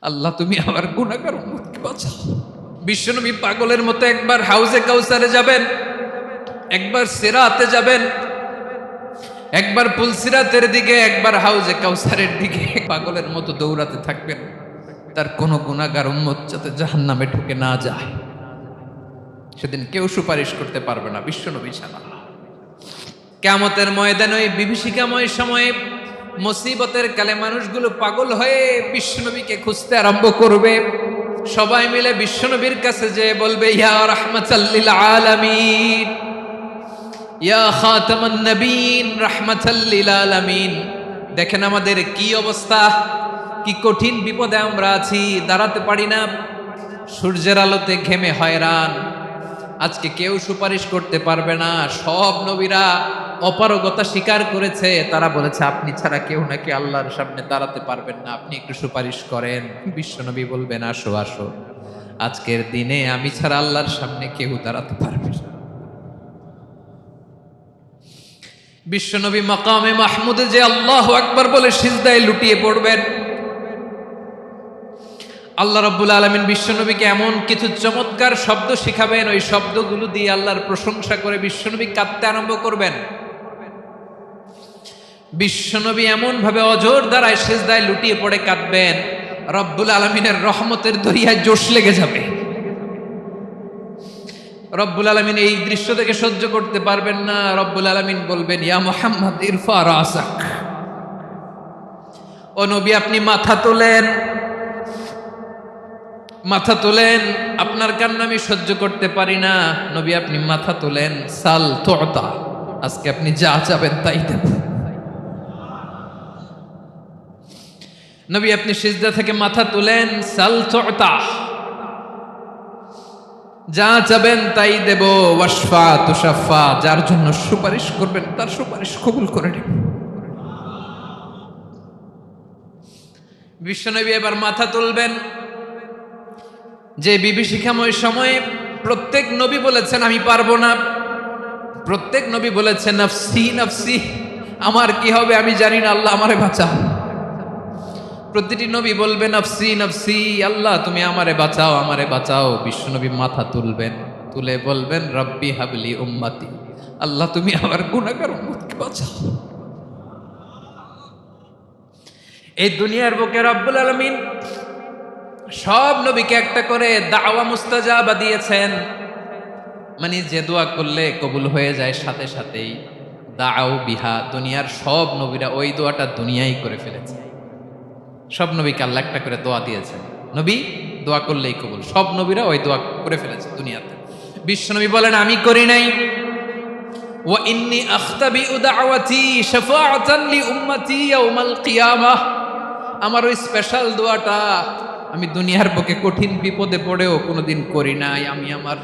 আল্লাহ তুমি আমার গুনাহগার উম্মতকে বাঁচাও। বিশ্বনবী পাগলের মতো একবার হাউজে কাউসারে যাবেন, একবার সিরাতে যাবেন, একবার পুলসিরাতের দিকে, একবার হাউজে কাউসারের দিকে পাগলের মতো দৌড়াতে থাকবেন। তার কোনো গুনাহগার উম্মত যাতে জাহান্নামে ঢুকে না যায়। সেদিন কেউ সুপারিশ করতে পারবে না বিশ্বনবী ছাড়া। কিয়ামতের ময়দানে ওই বিভীষিকাময় সময়ে মুসিবতের কালে মানুষগুলো পাগল হয়ে বিশ্বনবীকে খুঁজতে আরম্ভ করবে। সবাই মিলে বিশ্বনবীর কাছে যেয়ে বলবে, ইয়া রাহমাতাল লিল আলামিন, ইয়া খাতামান নবীন, রাহমাতাল লিল আলামিন। দেখেন আমাদের কি অবস্থা, কি কঠিন বিপদে আমরা আছি, দাঁড়াতে পারি না, সূর্যের আলোতে ঘেমে হয়রান। আজকে কেউ সুপারিশ করতে পারবে না। সব নবীরা অপারগতা স্বীকার করেছে, তারা বলেছে আপনি ছাড়া কেউ নাকি আল্লাহর সামনে দাঁড়াতে পারবেন না, আপনি একটু সুপারিশ করেন। বিশ্বনবী বলবেন, আসো আসো, আজকের দিনে আমি ছাড়া আল্লাহর সামনে কেউ দাঁড়াতে পারবে না। বিশ্বনবী মাকামে মাহমুদে যে আল্লাহু আকবার বলে সিজদায় লুটিয়ে পড়বেন, আল্লাহ রাব্বুল আলামিন বিশ্বনবীকে এমন কিছু চমৎকার শব্দ শিখাবেন, ওই শব্দগুলো দিয়ে আল্লাহর প্রশংসা করে বিশ্বনবী কাঁদতে আরম্ভ করবেন। বিশ্বনবী এমন ভাবে অজর দ্বারায় সিজদায় লুটিয়ে পড়ে কাঁদবেন, রব্বুল আলামিনের রহমতের দরিয়ায় জোশ লেগে যাবে। রব্বুল আলামিন এই দৃশ্য থেকে সহ্য করতে পারবেন না। রব্বুল আলামিন বলবেন, ইয়া মুহাম্মদ ইরফা রাসাক, ও নবী আপনি মাথা তোলেন, মাথা তোলেন, আপনার কান্না আমি সহ্য করতে পারি না। নবী আপনি মাথা তোলেন, সাল তুতা, আজকে আপনি যা চাবেন তাই দেব। নবী আপনি সিজদা থেকে মাথা তুলেন, সাল তুতা, যা চাবেন তাই দেব। ওয়াশফা তুশাফা, যার জন্য সুপারিশ করবেন তার সুপারিশ কবুল করে নেব। বিশ্বনবী এবার মাথা তুলবেন। যে বিভীষিকাময় সময়ে প্রত্যেক নবী বলেছেন আমি পারবো না, প্রত্যেক নবী বলেছেন নফসি নফসি, আমার কি হবে আমি জানি না, আল্লাহ আমারে বাঁচাও। প্রতিটি নবী বলবে নফসি নফসি, আল্লাহ তুমি আমারে বাঁচাও, আমারে বাঁচাও। বিশ্বনবী মাথা তুলবেন, তুলে বলবেন রব্বি হাবলি উম্মতি, আল্লাহ তুমি আমার গুনাহগার উম্মতকে বাঁচাও। এই দুনিয়ার বুকে রব্বুল আলামিন সব নবীকে একটা করে দাওয়া মুস্তাজাবা দিয়েছেন, মানে যে দোয়া করলে কবুল হয়ে যায় সাথে সাথেই। দাও বিহা, দুনিয়ার সব নবীরা ওই দোয়াটা দুনিয়ায় করে ফেলেছে। সব নবীকে আল্লাহ একটা করে দোয়া দিয়েছেন, নবী দোয়া করলেই কবুল। সব নবীরা ওই দোয়া করে ফেলেছে দুনিয়াতে। বিশ্বনবী বলেন আমি করি নাই। ওয়া ইন্নী আখতাবি দাওয়াতি শাফাআতান লি উম্মতি ইয়াউমাল কিয়ামাহ, আমার ওই স্পেশাল দোয়াটা আমি দুনিয়ার বুকে কঠিন বিপদে পড়েও কোনোদিন করি নাই। আমি আমার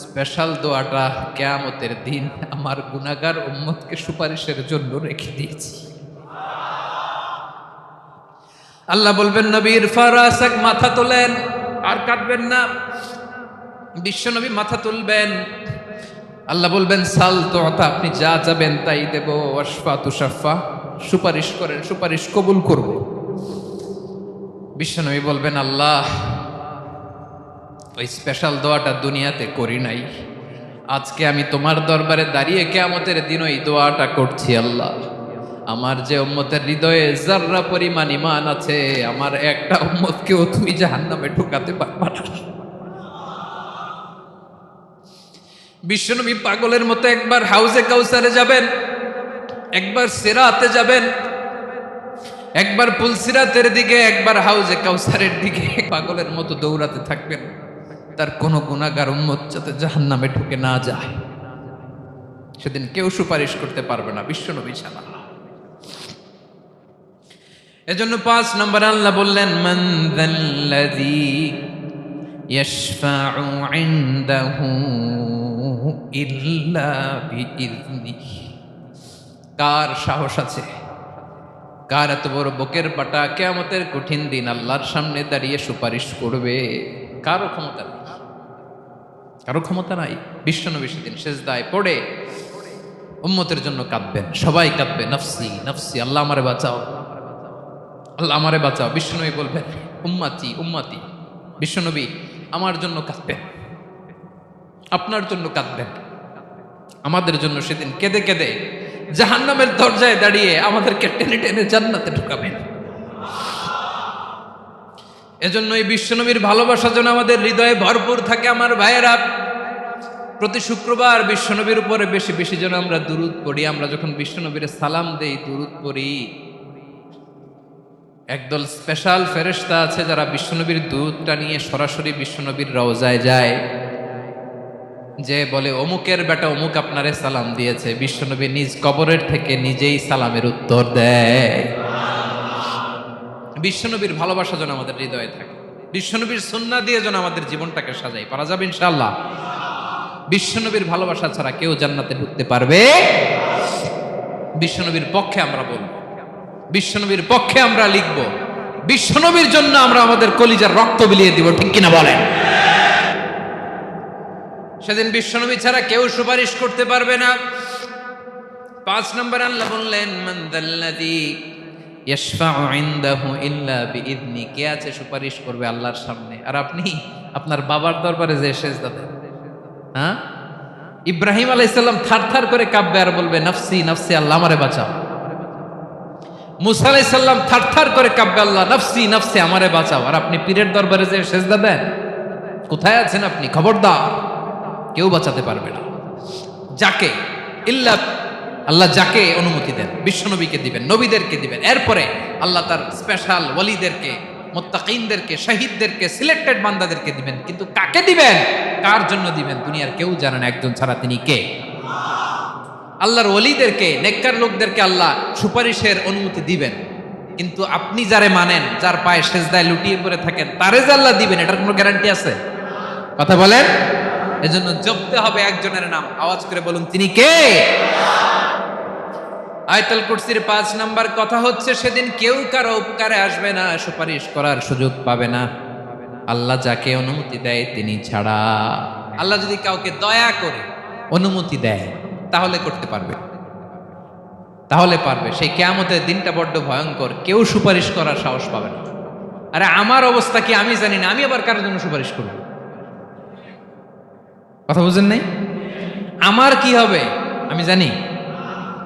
স্পেশাল দোয়াটা কিয়ামতের দিন আমার গুনাহগার উম্মতকে সুপারিশের জন্য রেখে দিয়েছি। আল্লাহ বলবেন নবী ইরফা রাসাক, মাথা তোলেন, আর কাটবেন না। বিশ্বনবী মাথা তুলবেন, আল্লাহ বলবেন সাল তুতা, আপনি যা চাবেন তাই দেব। ওয়াশফা তুশাফা, সুপারিশ করেন, সুপারিশ কবুল করব। বিশ্বনবী বলবেন আল্লাহ ওই স্পেশাল দোয়াটা দুনিয়াতে করি নাই, আজকে আমি তোমার দরবারে দাঁড়িয়ে কিয়ামতের দিন ওই দোয়াটা করছি। আল্লাহ আমার যে উম্মতের হৃদয়ে যাররা পরিমাণ ঈমান আছে, আমার একটা উম্মতকেও তুমি জাহান্নামে ঢুকাতে পারবা না। বিশ্বনবী পাগলের মতো একবার হাউজে কাউসারে যাবেন, একবার সিরাতে যাবেন, একবার পুলসিরাতের দিকে, একবার হাউজে কাউসারের দিকে পাগলের মতো দৌড়াতে থাকবেন। তার কোনো গুনাহগার উম্মত যাতে জাহান্নামে ঢুকে না যায়। সেদিন কেউ সুপারিশ করতে পারবে না বিশ্বনবী ছাড়া। এজন্য 5 নম্বরে আল্লাহ বললেন মান যাল্লাযী ইয়াশফাউ ইনদাহু ইল্লা বিইযনিহি, কার সাহস আছে, কার এত বড় বুকের পাটা কিয়ামতের কঠিন দিন আল্লাহর সামনে দাঁড়িয়ে সুপারিশ করবে? কারো ক্ষমতা নেই, কারো ক্ষমতা নাই। বিশ্বনবী সেদিন সিজদায় পড়ে উম্মতের জন্য কাঁদবেন, সবাই কাঁদবে নফসি নফসি, আল্লাহ আমারে বাঁচাও, আল্লাহ আমারে বাঁচাও। বিশ্বনবী বলবেন উম্মাতি উম্মাতি, বিশ্বনবী আমার জন্য কাঁদবেন, আপনার জন্য কাঁদবেন, আমাদের জন্য সেদিন কেঁদে কেঁদে জাহান্নামের দরজায় দাঁড়িয়ে আমাদেরকে টেনে টেনে জান্নাতে ঢুকাবেন। এজন্য এই বিশ্বনবীর ভালোবাসা যেন আমাদের হৃদয়ে ভরপুর থাকে। আমার ভাইয়েরা, প্রতি শুক্রবার বিশ্বনবীর উপরে বেশি বেশি যেন আমরা দুরূদ পড়ি। আমরা যখন বিশ্বনবীর সালাম দেই, দুরূদ পড়ি, একদল স্পেশাল ফেরেশতা আছে যারা বিশ্বনবীর দুরূদটা নিয়ে সরাসরি বিশ্বনবীর রওজায় যায়, যে বলে অমুকের বেটা অমুক আপনারে সালাম দিয়েছে। বিশ্বনবী নিজ কবরের থেকে নিজেই সালামের উত্তর দেয়। বিশ্বনবীর ভালোবাসা যেন আমাদের হৃদয়ে থাকে, বিশ্বনবীর সুন্নাহ দিয়ে যেন আমাদের জীবনটাকে সাজাই। পারা যাবে ইনশাআল্লাহ। বিশ্বনবীর ভালোবাসা ছাড়া কেউ জান্নাতে ঢুকতে পারবে। বিশ্বনবীর পক্ষে আমরা বলব, বিশ্বনবীর পক্ষে আমরা লিখব, বিশ্বনবীর জন্য আমরা আমাদের কলিজার রক্ত বিলিয়ে দিব, ঠিক কিনা বলেন? সেদিন বিশ্বনবী ছাড়া কেউ সুপারিশ করতে পারবে না। 5 নম্বর আল্লাহ বললেন, মান যাল্লাযী ইয়াশফাউ ইনদাহু ইল্লা বিইذনি, কে আছে সুপারিশ করবে আল্লাহর সামনে আর আপনি আপনার বাবার দরবারে যে সেজদা দেন? হ্যাঁ, ইব্রাহিম আলাইহিস সালাম থারথার করে কাঁপবে আর বলবে নাফসি নাফসি, আল্লাহ আমারে বাঁচাও। মুসা আলাইহিস সালাম থারথার করে কাঁপবে, আল্লাহ নাফসি নাফসি, আমারে বাঁচাও। আর আপনি পীরের দরবারে যে সেজদা দেন? কোথায় আছেন আপনি? খবরদার, কেউ বাঁচাতে পারবে না। যাকে ইল্লা আল্লাহ যাকে অনুমতি দেন, বিশ্বনবীকে দিবেন, নবীদেরকে দিবেন, এরপরে আল্লাহ তার স্পেশাল ওয়ালিদেরকে, মুত্তাকিনদেরকে, শহীদদেরকে, সিলেক্টেড বান্দাদেরকে দিবেন। কিন্তু কাকে দিবেন, কার জন্য দিবেন, দুনিয়ার কেউ জানে না। একজন ছাড়া, তিনি কে? আল্লাহর ওয়ালিদেরকে, নেককার লোকদেরকে আল্লাহ সুপারিশের অনুমতি দিবেন। কিন্তু আপনি যারে মানেন, যার পায়ে সেজদায় লুটিয়ে পড়ে থাকেন, তারে যে আল্লাহ দিবেন, এটার কোনো গ্যারান্টি আছে? কথা বলেন। এজন্য জপতে হবে একজনের নাম, আওয়াজ করে বলুন, তিনি কে? আয়াতুল কুরসির 5 নাম্বার কথা হচ্ছে, সেদিন কেউ কারো উপকারে আসবে না, সুপারিশ করার সুযোগ পাবে না, আল্লাহ যাকে অনুমতি দেয় তিনি ছাড়া। আল্লাহ যদি কাউকে দয়া করে অনুমতি দেয় তাহলে করতে পারবে, তাহলে পারবে। সেই কিয়ামতের দিনটা বড্ড ভয়ঙ্কর, কেউ সুপারিশ করার সাহস পাবে না। আরে আমার অবস্থা কি আমি জানি না, আমি আবার কারোর জন্য সুপারিশ করব? কথা বুঝেন নাই? আমার কি হবে আমি জানি,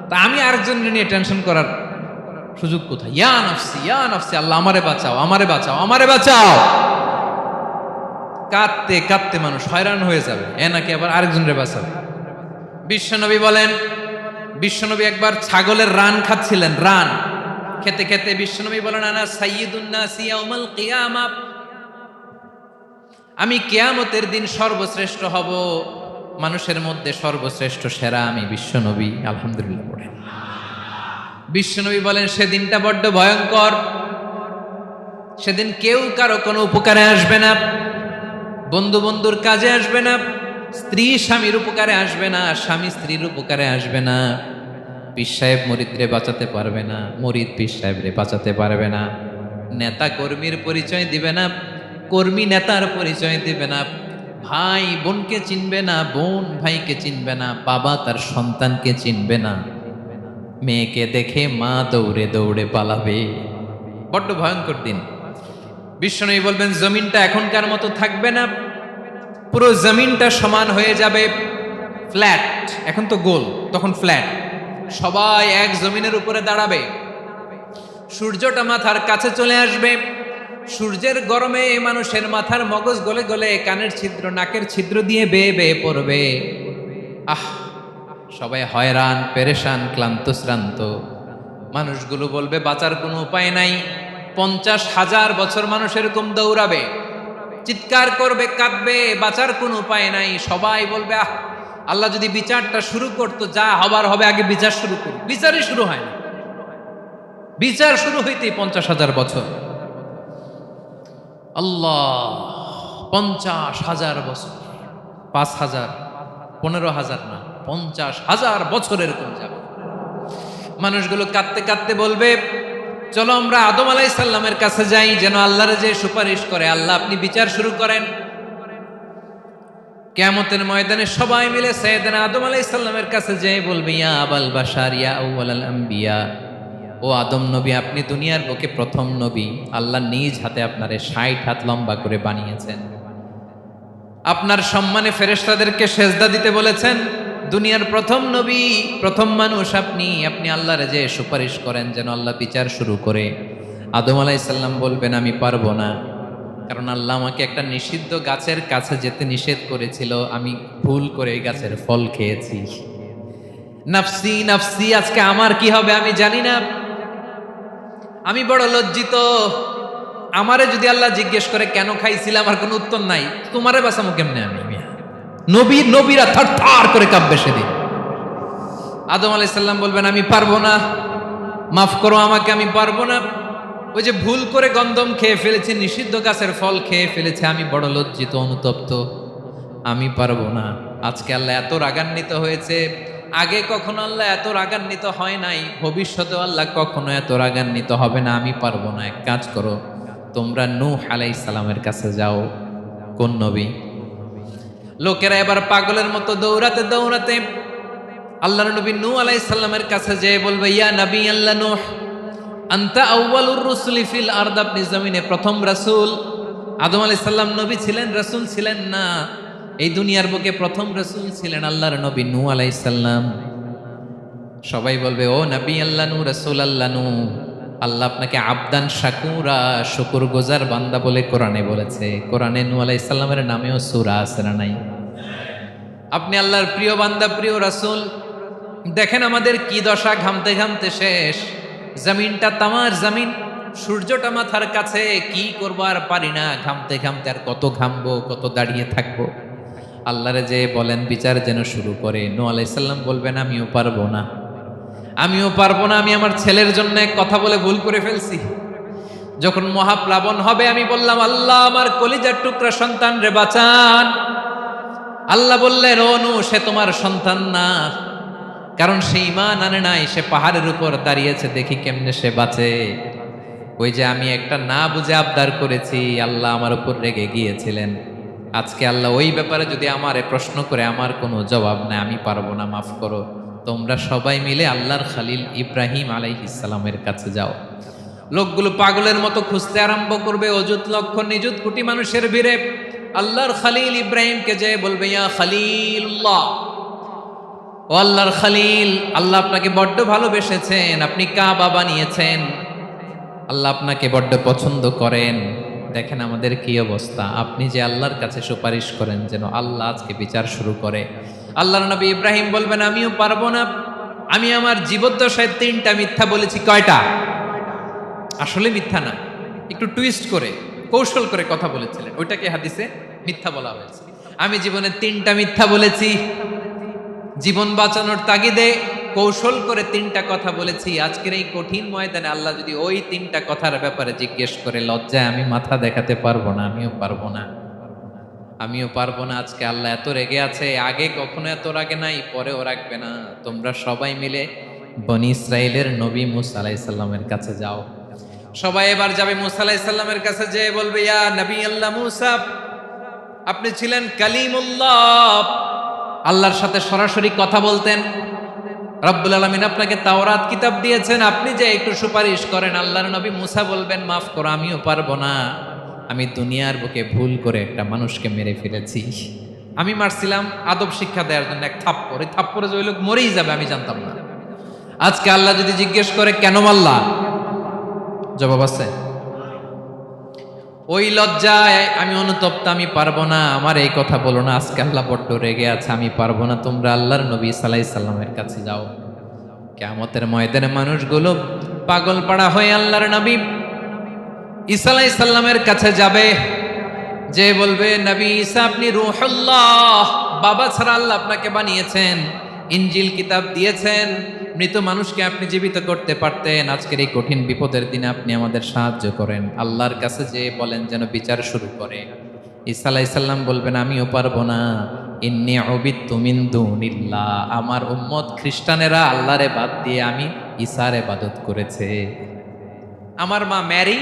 তা আমি আরেকজনের নিয়ে টেনশন করার সুযোগ কোথায়? ইয়া নাফসি ইয়া নাফসি, আল্লাহ আমারে বাঁচাও, আমারে বাঁচাও, আমারে বাঁচাও। কাঁদতে কাঁদতে মানুষ হয়রান হয়ে যাবে, এ নাকি আবার আরেকজনের বাঁচাবে। বিশ্বনবী বলেন, বিশ্বনবী একবার ছাগলের রান খাচ্ছিলেন, রান খেতে খেতে বিশ্বনবী বলেন, আনা সাইয়্যিদুন নাসি ইয়াউমাল কিয়ামা, আমি কিয়ামতের দিন সর্বশ্রেষ্ঠ হব, মানুষের মধ্যে সর্বশ্রেষ্ঠ সেরা আমি বিশ্বনবী। আলহামদুলিল্লাহ পড়েন। বিশ্বনবী বলেন, সেদিনটা বড্ড ভয়ঙ্কর, সেদিন কেউ কারো কোনো উপকারে আসবে না, বন্ধু বন্ধুর কাজে আসবে না, স্ত্রী স্বামীর উপকারে আসবে না, স্বামী স্ত্রীর উপকারে আসবে না, পীর সাহেব মুরিদরে বাঁচাতে পারবে না, মুরিদ পীর সাহেবরে বাঁচাতে পারবে না, নেতা কর্মীর পরিচয় দিবে না, কর্মী নেতার পরিচয় দিবে না, ভাই বোনকে চিনবে না, বোন ভাইকে চিনবে না, বাবা তার সন্তানকে চিনবে না, মেয়েকে দেখে মা দৌড়ে দৌড়ে পালাবে। বড্ড ভয়ঙ্কর দিন। বিশ্বনবী বলবেন, জমিনটা এখনকার মতো থাকবে না, পুরো জমিনটা সমান হয়ে যাবে, ফ্ল্যাট। এখন তো গোল, তখন ফ্ল্যাট। সবাই এক জমিনের উপরে দাঁড়াবে, সূর্যটা মাথার কাছে চলে আসবে, সূর্যের গরমে মানুষের মাথার মগজ গলে গলে কানের ছিদ্র, নাকের ছিদ্র দিয়ে বেয়ে বেয়ে পড়বে। সবাই হয়রান, পেরেশান, ক্লান্ত শ্রান্ত। মানুষগুলো বলবে বাঁচার কোনো উপায় নাই। 50,000 বছর মানুষ এরকম দৌড়াবে, চিৎকার করবে, কাঁদবে, বাঁচার কোনো উপায় নাই। সবাই বলবে, আল্লাহ যদি বিচারটা শুরু করতো, যা হবার হবে, আগে বিচার শুরু করুন। বিচারই শুরু হয় না, বিচার শুরু হইতেই 50,000 বছর। আল্লাহ, 50,000 বছর, 5,000, 15,000 না, 50,000 বছর এরকম যাবে। মানুষগুলো কাঁদতে কাঁদতে বলবে, চলো আমরা আদম আলাইহিস সালামের কাছে যাই, যেন আল্লাহর যে সুপারিশ করে, আল্লাহ আপনি বিচার শুরু করেন। কিয়ামতের ময়দানে সবাই মিলে সাইয়েদনা আদম আলাইহিস সালামের কাছে যেয়ে বলবে, ইয়া আবাল বাশার, ইয়া আউওয়ালাল আম্বিয়া, ও আদম নবী, আপনি দুনিয়ার বুকে প্রথম নবী। আল্লাহ নিজ হাতে আপনারে 60 হাত লম্বা করে বানিয়েছেন। আপনার সম্মানে ফেরেশতাদেরকে সেজদা দিতে বলেছেন। দুনিয়ার প্রথম নবী, প্রথম মানুষ আপনি। আপনি আল্লাহর যে সুপারিশ করেন যেন আল্লাহ বিচার শুরু করে। আদম আলাইহিস সালাম বলবেন আমি পারবো না, কারণ আল্লাহ আমাকে একটা নিষিদ্ধ গাছের কাছে যেতে নিষেধ করেছিল, আমি ভুল করে এই গাছের ফল খেয়েছি। নাফসি নাফসি, আজকে আমার কি হবে আমি জানি না, আমি বড় লজ্জিত। আমারে যদি আল্লাহ জিজ্ঞেস করে কেন খাইছিলাম, আমার কোনো উত্তর নাই, তোমারে বাঁচামো কেমনে আমি? নবীরা থার থার করে কাঁপবে সেদিন। আদম আলাইহিস সালাম বলবেন আমি পারবো না, মাফ করো আমাকে, আমি পারবো না। ওই যে ভুল করে গন্ধম খেয়ে ফেলেছি, নিষিদ্ধ গাছের ফল খেয়ে ফেলেছে, আমি বড় লজ্জিত, অনুতপ্ত, আমি পারবো না। আজকে আল্লাহ এত রাগান্বিত হয়েছে, আগে কখনো আল্লাহ এত রাগান্বিত হয় নাই, ভবিষ্যতেও আল্লাহ কখনো এত রাগান্বিত হবে না। আমি পারবো না। এক কাজ করো, তোমরা নূহ আলাইহিস সালামের কাছে যাও। কোন নবী? লোকেরা এবার পাগলের মতো দৌড়াতে দৌড়াতে আল্লাহর নবী নূহ আলাইহিস সালামের কাছে যেয়ে বলবে, ইয়া নবী আল্লাহ নূহ, আনতা আউয়ালুর রুসুলি ফিল আরদ, আপনি জমিনে প্রথম রাসূল। আদম আলাইহিস সালাম নবী ছিলেন, রাসূল ছিলেন না। এই দুনিয়ার বুকে প্রথম রাসূল ছিলেন আল্লাহর নবী নূহ আলাইহিস সালাম। সবাই বলবে ও নবী আল্লাহ নূহ, রাসূল আল্লাহ নূহ, আল্লাহ আপনাকে আবদান শাকুরা, শুকরগুজার বান্দা বলে কোরআনে বলেছে। কোরআনে নূহ আলাইহিস সালামের নামেও সূরা আছে না নাই? আপনি আল্লাহর প্রিয় বান্দা, প্রিয় রাসূল। দেখেন আমাদের কি দশা, ঘামতে ঘামতে শেষ। জমিনটা তামার জমিন, সূর্যটা মাথার কাছে, কি করবো আর পারি না, ঘামতে ঘামতে আর কত ঘামবো, কত দাঁড়িয়ে থাকবো। আল্লাহরে যে বলেন বিচার যেন শুরু করে। নূহ আলাইহিস সালাম বলবেন আমিও পারবো না, আমিও পারবো না। আমি আমার ছেলের জন্য এক কথা বলে ভুল করে ফেলছি। যখন মহাপ্লাবন হবে আমি বললাম আল্লাহ আমার কলিজার টুকরা সন্তান রে বাঁচান। আল্লাহ বললেন ও নূহ, সে তোমার সন্তান না, কারণ সে ঈমান আনে নাই, সে পাহাড়ের উপর দাঁড়িয়েছে, দেখি কেমনে সে বাঁচে। ওই যে আমি একটা না বুঝে আবদার করেছি, আল্লাহ আমার উপর রেগে গিয়েছিলেন। আজকে আল্লাহ ওই ব্যাপারে যদি আমারে প্রশ্ন করে, আমার কোনো জবাব নাই, আমি পারবো না, মাফ করো। তোমরা সবাই মিলে আল্লাহর খালিল ইব্রাহিম আলাইহিস সালামের কাছে যাও। লোকগুলো পাগলের মতো খুঁজতে আরম্ভ করবে, অযুত লক্ষ নিযুত কোটি মানুষের ভিড়ে আল্লাহর খালিল ইব্রাহিমকে যে বলবে ইয়া খালিলুল্লাহ, ও আল্লাহর খালিল, আল্লাহ আপনাকে বড্ড ভালোবেসেছেন, আপনি কাবা বানিয়েছেন, আল্লাহ আপনাকে বড্ড পছন্দ করেন। দেখেন আমাদের কি অবস্থা। আপনি যে আল্লাহর কাছে সুপারিশ করেন যেন আল্লাহ আজকে বিচার শুরু করে। আল্লাহর নবী ইব্রাহিম বলবেন আমিও পারবো না, আমি আমার জীবদ্দশায় 3টা মিথ্যা বলেছি। কয়টা? আসলে মিথ্যা না, একটু টুইস্ট করে কৌশল করে কথা বলেছিলেন, ওইটাকে হাদিসে মিথ্যা বলা হয়েছে। আমি জীবনে 3টা মিথ্যা বলেছি, জীবন বাঁচানোর তাগিদে কৌশল করে 3টা কথা বলেছি। আজকের এই কঠিন ময়দানে আল্লাহ যদি ওই 3টা কথার ব্যাপারে জিজ্ঞেস করে, লজ্জায় আমি মাথা দেখাতে পারবো না, আমিও পারবো না, আমিও পারবো না। আজকে আল্লাহ এত রেগে আছে, আগে কখনো এত রাগে নাই, পরেও রাখবে না। তোমরা সবাই মিলে বনি ইসরাইলের নবী মূসা আলাইহিস সালামের কাছে যাও। সবাই এবার যাবে মূসা আলাইহিস সালামের কাছে, যে বলবে ইয়া নবী আল্লাহ মূসা, আপনি ছিলেন কালিমুল্লাহ, আল্লাহর সাথে সরাসরি কথা বলতেন। রব্বুল আলামিন আপনাকে তাওরাত কিতাব দিয়েছেন, আপনি যে একটু সুপারিশ করেন। আল্লাহর নবী মূসা বলবেন মাফ করো, আমিও পারবো না, আমি দুনিয়ার বুকে ভুল করে একটা মানুষকে মেরে ফেলেছি। আমি মারছিলাম আদব শিক্ষা দেওয়ার জন্য এক থাপ্পড়, এই থাপ্পড়ে যে ওই লোক মরেই যাবে আমি জানতাম না। আজকে আল্লাহ যদি জিজ্ঞেস করে কেন মারলা, জবাব আছে? ওই লজ্জায় আমি অনুতপ্ত, আমি পারবো না, আমার এই কথা বলো না। আজকে আল্লাহ বড্ড রেগে আছে, আমি পারবো না। তোমরা আল্লাহর নবী ঈসা আলাইহিস সালামের কাছে যাও। কিয়ামতের ময়দানে মানুষগুলো পাগল পাড়া হয়ে আল্লাহর নবী ঈসা আলাইহিস সালামের কাছে যাবে, যে বলবে নবী ঈসা আপনি রূহুল্লাহ, বাবা ছাড়া আল্লাহ আপনাকে বানিয়েছেন, ইনজিল কিতাব দিয়েছেন, মৃত মানুষকে আপনি জীবিত করতে পারতেন। আজকের এই কঠিন বিপদের দিনে আপনি আমাদের সাহায্য করেন। আল্লাহর কাছে যে বলেন যেন বিচার শুরু করে। ঈসা আলাইহিস সালাম বলবেন আমিও পারবো না, ইন্নী উবিদতু মিন দুনিল্লাহ, আমার উম্মত খ্রিস্টানেরা আল্লাহরে বাদ দিয়ে আমি ঈসার ইবাদত করেছে। আমার মা ম্যারি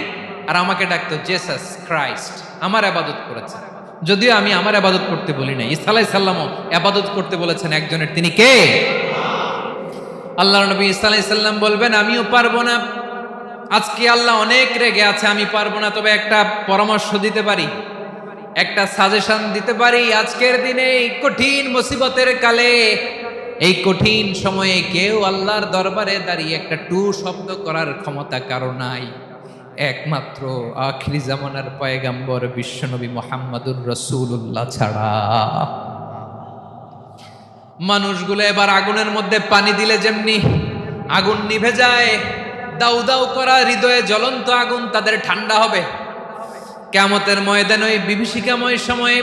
আর আমাকে ডাকতো জেসাস ক্রাইস্ট, আমার ইবাদত করেছে। যদিও আমি আমার ইবাদত করতে বলি না, ঈসা আলাইহিস সালামও ইবাদত করতে বলেছেন একজনের, তিনি কে? আল্লাহ নবী সাল্লাল্লাহু আলাইহি সাল্লাম বলবেন আমিও পারবো না, আজকে আল্লাহ অনেক রেগে আছে, আমি পারবো না, তবে একটা পরামর্শ দিতে পারি, একটা সাজেশন দিতে পারি। আজকের দিনে এই কঠিন মুসিবতের কালে, এই কঠিন সময়ে কেউ আল্লাহর দরবারে দাঁড়িয়ে একটা টু শব্দ করার ক্ষমতা কারো নাই, একমাত্র আখিরি জামানার পয়গাম্বর বিশ্বনবী মুহাম্মদুর রাসূলুল্লাহ ছাড়া। মানুষগুলো এবার আগুনের মধ্যে পানি দিলে যেমনি আগুন নিভে যায়, দাউ দাউ করা হৃদয়ে জ্বলন্ত আগুন তাদের ঠান্ডা হবে। কিয়ামতের ময়দানে ওই বিভীষিকাময় সময়ে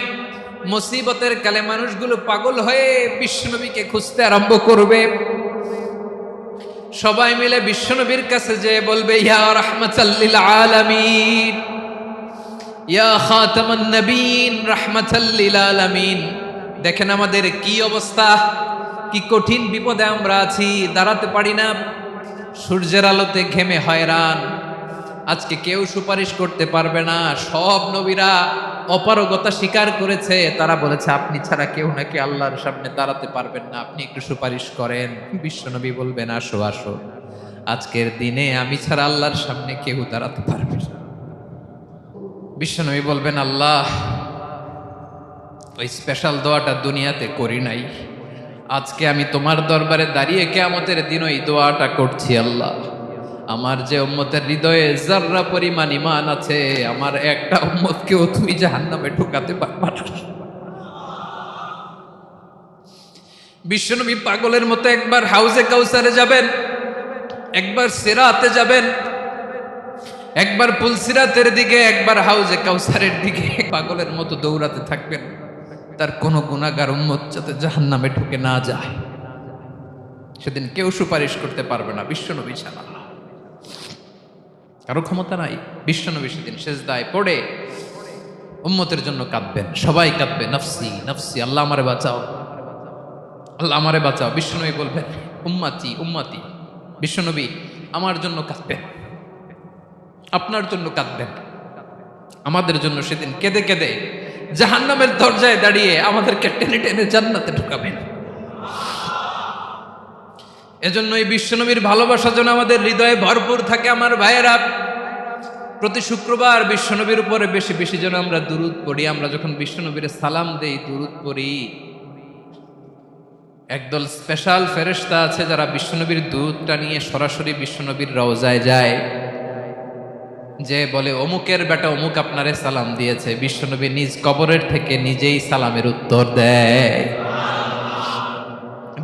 মুসিবতের কালে মানুষগুলো পাগল হয়ে বিশ্বনবীকে খুঁজতে আরম্ভ করবে। সবাই মিলে বিশ্বনবীর কাছে যেয়ে বলবে ইয়া রাহমাতাল লিল আলামিন, ইয়া খাতামান নবীন, রাহমাতাল লিল আলামিন। দেখেন আমাদের কি অবস্থা, কি কঠিন বিপদে আমরা আছি, দাঁড়াতে পারি না, সূর্যের আলোতে ঘেমে হয়রান। আজকে কেউ সুপারিশ করতে পারবে না। সব নবীরা অপারগতা স্বীকার করেছে, তারা বলেছে আপনি ছাড়া কেউ নাকি আল্লাহর সামনে দাঁড়াতে পারবেন না, আপনি একটু সুপারিশ করেন। বিশ্বনবী বলবেন আসো আসো, আজকের দিনে আমি ছাড়া আল্লাহর সামনে কেউ দাঁড়াতে পারবে না। বিশ্বনবী বলবেন আল্লাহ, ওই স্পেশাল দোয়াটা দুনিয়াতে করি নাই, আজকে আমি তোমার দরবারে দাঁড়িয়ে কিয়ামতের দিন ওই দোয়াটা করছি। আল্লাহ, আমার যে উম্মতের হৃদয়ে যাররা পরিমাণ ঈমান আছে, আমার একটা উম্মতকেও তুমি জাহান্নামে ঢোকাতে পারবা না। বিশ্বনবী পাগলের মতো একবার হাউজে কাউসারে যাবেন, একবার সিরাতে যাবেন, একবার পুলসিরাতের দিকে, একবার হাউজে কাউসারের দিকে পাগলের মতো দৌড়াতে থাকবেন। তার কোন গুনাহগার উম্মত যাতে জাহান্নামে ঢুকে না যায়। সেদিন কেউ সুপারিশ করতে পারবে না বিশ্বনবী ছাড়া, কারো ক্ষমতা নাই। বিশ্বনবী সেদিন সেজদায় পড়ে উম্মতের জন্য কাঁদবেন, সবাই কাঁদবে নফসি নফসি, আল্লাহ আমারে বাঁচাও, আল্লাহ আমারে বাঁচাও। বিশ্বনবী বলবেন উম্মতি উম্মতি। বিশ্বনবী আমার জন্য কাঁদবেন, আপনার জন্য কাঁদবেন, আমাদের জন্য সেদিন কেঁদে কেঁদে জাহান্নামের দরজায় দাঁড়িয়ে আমাদেরকে টেনে টেনে জান্নাতে ঢুকাবেন। এজন্য এই বিশ্বনবীর ভালোবাসা যেন আমাদের হৃদয়ে ভরপুর থাকে। আমার ভাইয়েরা, প্রতি শুক্রবার বিশ্বনবীর উপরে বেশি বেশি যেন আমরা দুরূদ পড়ি। আমরা যখন বিশ্বনবীর সালাম দেই, দুরূদ পড়ি, একদল স্পেশাল ফেরেশতা আছে যারা বিশ্বনবীর দুরূদটা নিয়ে সরাসরি বিশ্বনবীর রওজায় যায়, যে বলে অমুকের বেটা অমুক আপনারে সালাম দিয়েছে। বিশ্বনবী নিজ কবরের থেকে নিজেই সালামের উত্তর দেয়।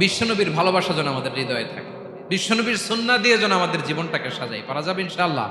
বিশ্বনবীর ভালোবাসা যেন আমাদের হৃদয়ে থাকে, বিশ্বনবীর সুন্নাহ দিয়ে যেন আমাদের জীবনটাকে সাজাই। পারা যাবে ইনশাআল্লাহ।